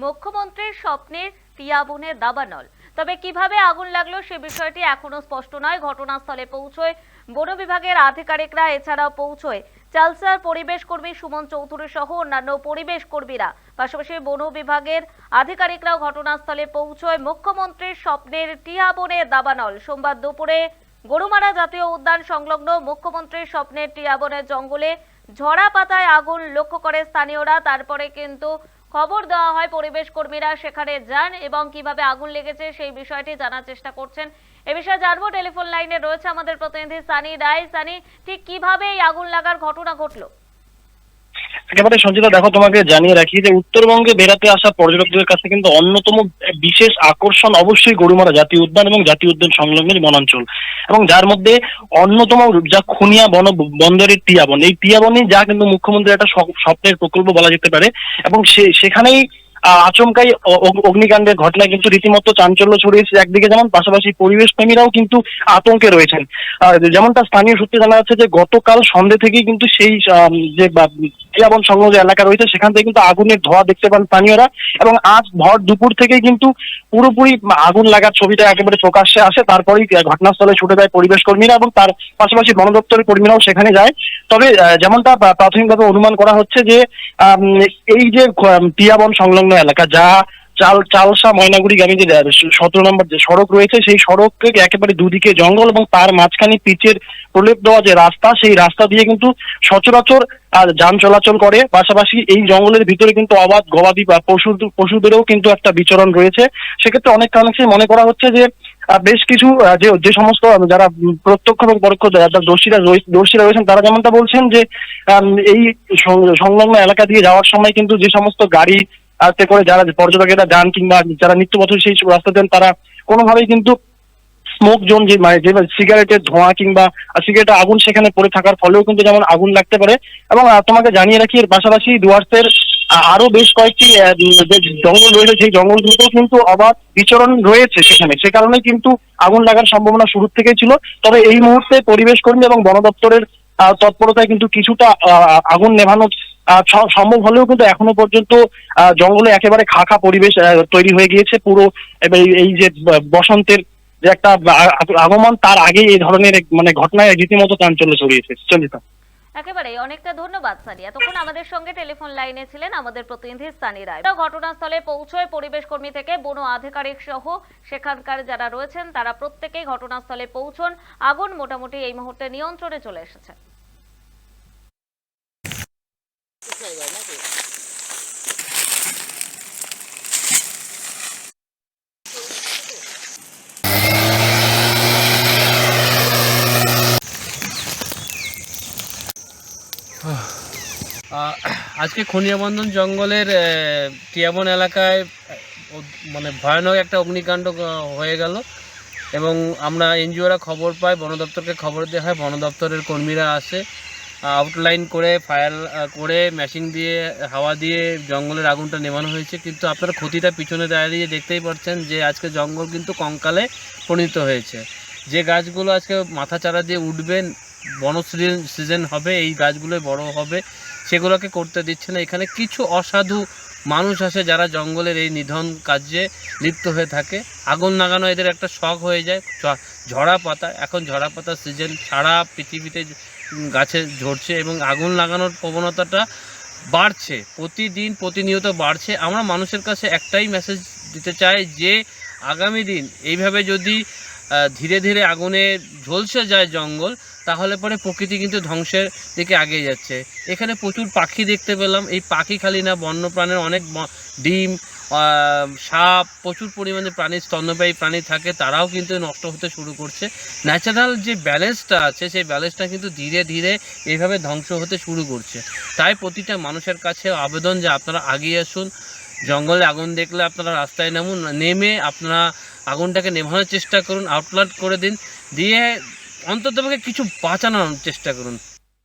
মুখ্যমন্ত্রীর স্বপ্নের টিয়া বনে দাবানল। তবে কিভাবে আগুন লাগলো সে বিষয়টি এখনো স্পষ্ট নয়। ঘটনাস্থলে পৌঁছয় বন বিভাগের আধিকারিকরা, এছাড়াও পৌঁছয় চালসার পরিবেশ কর্মী সুমন চৌধুরী সহ অন্যান্য পরিবেশ কর্মীরা। পাশাপাশি বন বিভাগের আধিকারিকরাও ঘটনাস্থলে পৌঁছয়। মুখ্যমন্ত্রীর স্বপ্নের টিয়া বনে দাবানল। সোমবার দুপুরে গরুমারা জাতীয় উদ্যান সংলগ্ন মুখ্যমন্ত্রীর স্বপ্নের টিয়া বনের জঙ্গলে ঝরা পাতায় আগুন লক্ষ্য করে স্থানীয়রা। তারপরে কিন্তু খবর দেওয়া হয়, পরিবেশ কর্মীরা সেখানে যান এবং কিভাবে আগুন লেগেছে সেই বিষয়টি জানার চেষ্টা করছেন। এ বিষয়ে জানবো, টেলিফোন লাইনে রয়েছে আমাদের প্রতিনিধি সানি রায়। সানি, ঠিক কিভাবে এই আগুন লাগার ঘটনা ঘটলো? একেবারে সঞ্চিতা, দেখো, তোমাকে জানিয়ে রাখি যে উত্তরবঙ্গে বেড়াতে আসা পর্যটকদের কাছে কিন্তু অন্যতম বিশেষ আকর্ষণ অবশ্যই গরুমারা জাতীয় উদ্যান এবং জাতীয় উদ্যান সংলগ্ন বনাঞ্চল, এবং যার মধ্যে অন্যতম যা খুনিয়া বন্দরের টিয়া বন। এই টিয়া বনই যা কিন্তু মুখ্যমন্ত্রীর একটা স্বপ্নের প্রকল্প বলা যেতে পারে, এবং সেখানেই আচমকাই অগ্নিকাণ্ডের ঘটনায় কিন্তু রীতিমতো চাঞ্চল্য ছড়িয়েছে একদিকে, যেমন পাশাপাশি পরিবেশ প্রেমীরাও কিন্তু আতঙ্কে রয়েছেন। যেমনটা স্থানীয় সূত্রে জানা যাচ্ছে যে গতকাল সন্ধ্যে থেকেই কিন্তু সেই যে টিয়াবন সংলগ্ন যে এলাকা রয়েছে সেখান থেকে কিন্তু আগুনের ধোঁয়া দেখতে পান স্থানীয়রা, এবং আজ ভর দুপুর থেকেই কিন্তু পুরোপুরি আগুন লাগার ছবিটা একেবারে প্রকাশ্যে আসে। তারপরেই ঘটনাস্থলে ছুটে যায় পরিবেশ কর্মীরা, এবং তার পাশাপাশি বন দপ্তরের কর্মীরাও সেখানে যায়। তবে যেমনটা প্রাথমিকভাবে অনুমান করা হচ্ছে যে এই যে টিয়াবন সংলগ্ন এলাকা, যা চালসা ময়নাগুড়িগামী যে 17 নম্বর যে সড়ক রয়েছে, সেই সড়ককে একেবারে দুদিকে জঙ্গল এবং তার মাঝখানে পিচের প্রলেপ দেওয়া যে রাস্তা, সেই রাস্তা দিয়ে কিন্তু সচরাচর যান চলাচল করে। পাশাপাশি এই জঙ্গলের ভিতরে কিন্তু অবাধ গবাদি বা পশুদেরও কিন্তু একটা বিচরণ রয়েছে। সেক্ষেত্রে অনেকাংশে মনে করা হচ্ছে যে বেশ কিছু যে সমস্ত যারা প্রত্যক্ষ এবং পরোক্ষ দর্শীরা রয়েছেন, তারা যেমনটা বলছেন যে এই সংলগ্ন এলাকা দিয়ে যাওয়ার সময় কিন্তু যে সমস্ত গাড়ি করে যারা পর্যটকেরা যান কিংবা যারা নিত্য বছর সেই রাস্তা দেন, তারা কোনোভাবেই কিন্তু স্মোক জোন যে সিগারেটের ধোঁয়া কিংবা সিগারেটের আগুন সেখানে পড়ে থাকার ফলেও কিন্তু যেমন আগুন লাগতে পারে। এবং তোমাকে জানিয়ে রাখি, এর পাশাপাশি ডুয়ার্সের আরো বেশ কয়েকটি যে জঙ্গল রয়েছে, সেই জঙ্গলগুলোতেও কিন্তু অবাধ বিচরণ রয়েছে সেখানে, সে কারণে কিন্তু আগুন লাগার সম্ভাবনা শুরু থেকেই ছিল। তবে এই মুহূর্তে পরিবেশ কর্মী এবং বন দপ্তরের তৎপরতায় কিন্তু কিছুটা আগুন নেভানো সম্ভব হলেও কিন্তু এখনো পর্যন্ত জঙ্গলে একেবারে খা পরিবেশ তৈরি হয়ে গিয়েছে পুরো। এই যে বসন্তের যে একটা আগমন, তার আগে এই ধরনের ঘটনায় রীতিমতো চাঞ্চল্য ছড়িয়েছে। চন্দ্রিতা, একেবারে অনেকটা ধন্যবাদ সানি। এতক্ষণ আমাদের সঙ্গে টেলিফোন লাইনে ছিলেন আমাদের প্রতিনিধি সানি রায়। ঘটনাস্থলে পৌঁছয় পরিবেশ কর্মী থেকে বন আধিকারিক সহ সেখানকার যারা রয়েছেন তারা প্রত্যেকেই ঘটনাস্থলে পৌঁছন। আগুন মোটামুটি এই মুহূর্তে নিয়ন্ত্রণে চলে এসেছে। আজকে খনিয়াবন্দন জঙ্গলের টিয়াবন এলাকায় ভয়ানক একটা অগ্নিকাণ্ড হয়ে গেল, এবং আমরা এনজিওরা খবর পাই, বন দপ্তরকে খবর দেওয়া হয়, বন দপ্তরের কর্মীরা আসে, আউটলাইন করে ফায়ার করে মেশিন দিয়ে হাওয়া দিয়ে জঙ্গলের আগুনটা নেভানো হয়েছে। কিন্তু আপনারা ক্ষতিটা পিছনে দাঁড়িয়ে দেখতেই পাচ্ছেন যে আজকে জঙ্গল কিন্তু কঙ্কালে পরিণত হয়েছে। যে গাছগুলো আজকে মাথা চারা দিয়ে উঠবেন, বন সিজন হবে, এই গাছগুলো বড় হবে, সেগুলোকে করতে দিচ্ছে না। এখানে কিছু অসাধু মানুষ আছে যারা জঙ্গলের এই নিধন কাজে লিপ্ত হয়ে থাকে। আগুন লাগানো এদের একটা শখ হয়ে যায়। ঝরা পাতা, এখন ঝরা পাতার সিজন, সারা পৃথিবীতে গাছে ঝরছে এবং আগুন লাগানোর প্রবণতাটা বাড়ছে, প্রতিদিন প্রতিনিয়ত বাড়ছে। আমরা মানুষের কাছে একটাই মেসেজ দিতে চাই যে আগামী দিন এইভাবে যদি ধীরে ধীরে আগুনে ঝলসে যায় জঙ্গল, তাহলে পরে প্রকৃতি কিন্তু ধ্বংসের দিকে এগিয়ে যাচ্ছে। এখানে প্রচুর পাখি দেখতে পেলাম। এই পাখি খালি না, বন্যপ্রাণীর অনেক ডিম, সাপ, প্রচুর পরিমাণে প্রাণী, স্তন্যপায়ী প্রাণী থাকে, তারাও কিন্তু নষ্ট হতে শুরু করছে। ন্যাচারাল যে ব্যালেন্সটা আছে সেই ব্যালেন্সটা কিন্তু ধীরে ধীরে এইভাবে ধ্বংস হতে শুরু করছে। তাই প্রতিটা মানুষের কাছে আবেদন যে আপনারা আগিয়ে আসুন, জঙ্গলে আগুন দেখলে আপনারা রাস্তায় নামুন, নেমে আপনারা আগুনটাকে নেভানোর চেষ্টা করুন, আউটলাট করে দিন, দিয়ে অন্ততপক্ষে কিছু বাঁচানোর চেষ্টা করুন।